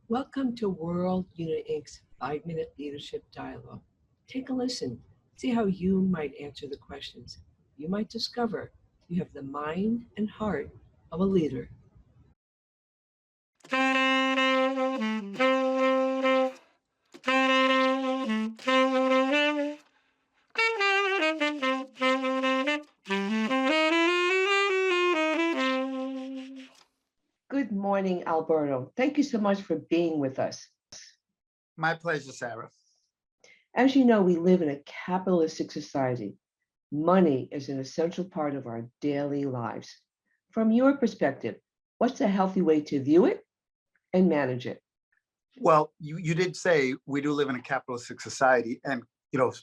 Welcome to World Unit Inc.'s 5-Minute Leadership Dialogue. Take a listen. See how you might answer the questions. You might discover you have the mind and heart of a leader. Good morning, Alberto. Thank you so much for being with us. My pleasure, Sarah. As you know, we live in a capitalistic society. Money is an essential part of our daily lives. From your perspective, what's a healthy way to view it and manage it? Well, you did say we do live in a capitalistic society. And,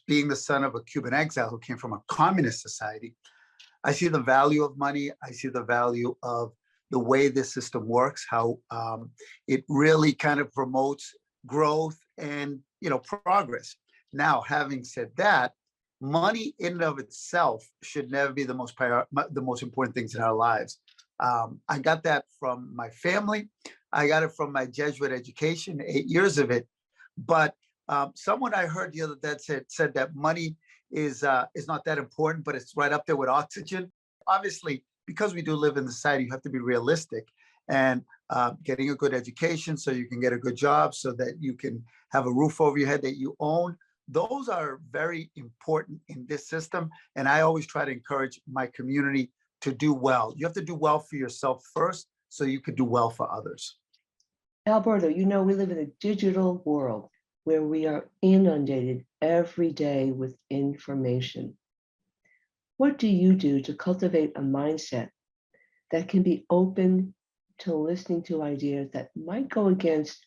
being the son of a Cuban exile who came from a communist society, I see the value of money. I see the value of the way this system works, how it really kind of promotes growth and, progress. Now, having said that, money in and of itself should never be the most important things in our lives. I got that from my family. I got it from my Jesuit education, 8 years of it. But someone I heard the other day said that money is not that important, but it's right up there with oxygen. Obviously, because we do live in the society, you have to be realistic and getting a good education so you can get a good job, so that you can have a roof over your head that you own. Those are very important in this system. And I always try to encourage my community to do well. You have to do well for yourself first so you could do well for others. Alberto, you know, we live in a digital world where we are inundated every day with information. What do you do to cultivate a mindset that can be open to listening to ideas that might go against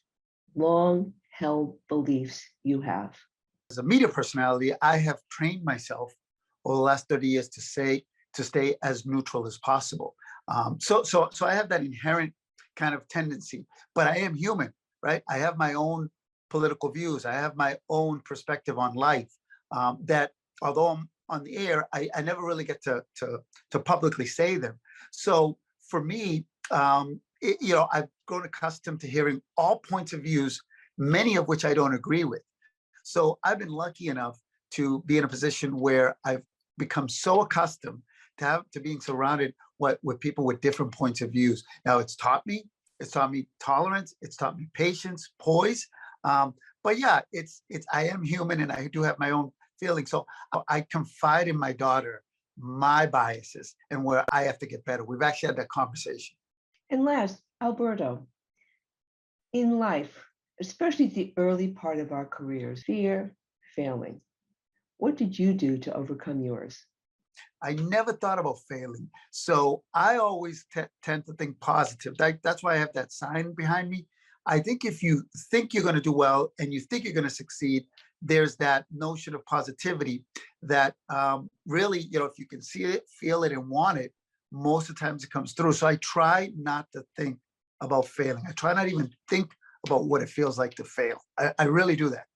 long held beliefs you have? As a media personality, I have trained myself over the last 30 years to stay as neutral as possible. So I have that inherent kind of tendency, but I am human, right? I have my own political views. I have my own perspective on life. That although I'm on the air, I never really get to publicly say them. So for me, I've grown accustomed to hearing all points of views, many of which I don't agree with. So I've been lucky enough to be in a position where I've become so accustomed to being surrounded with people with different points of views. Now it's taught me tolerance, it's taught me patience, poise. But yeah, I am human and I do have my own feelings. So I confide in my daughter my biases and where I have to get better. We've actually had that conversation. And last, Alberto, in life, especially the early part of our careers, fear, failing. What did you do to overcome yours? I never thought about failing. So I always tend to think positive. That's why I have that sign behind me. I think if you think you're going to do well and you think you're going to succeed, there's that notion of positivity that really, if you can see it, feel it, and want it, most of the times it comes through. So I try not to think about failing. I try not even think about what it feels like to fail. I really do that.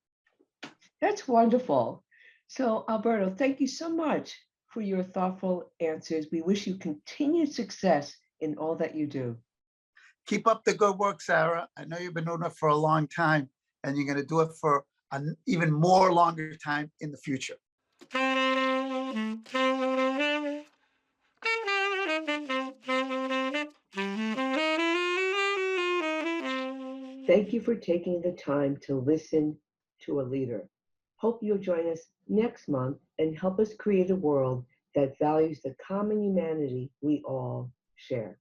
That's wonderful. So, Alberto, thank you so much for your thoughtful answers. We wish you continued success in all that you do. Keep up the good work, Sarah. I know you've been doing it for a long time, and you're going to do it for an even more longer time in the future. Thank you for taking the time to listen to a leader. Hope you'll join us next month and help us create a world that values the common humanity we all share.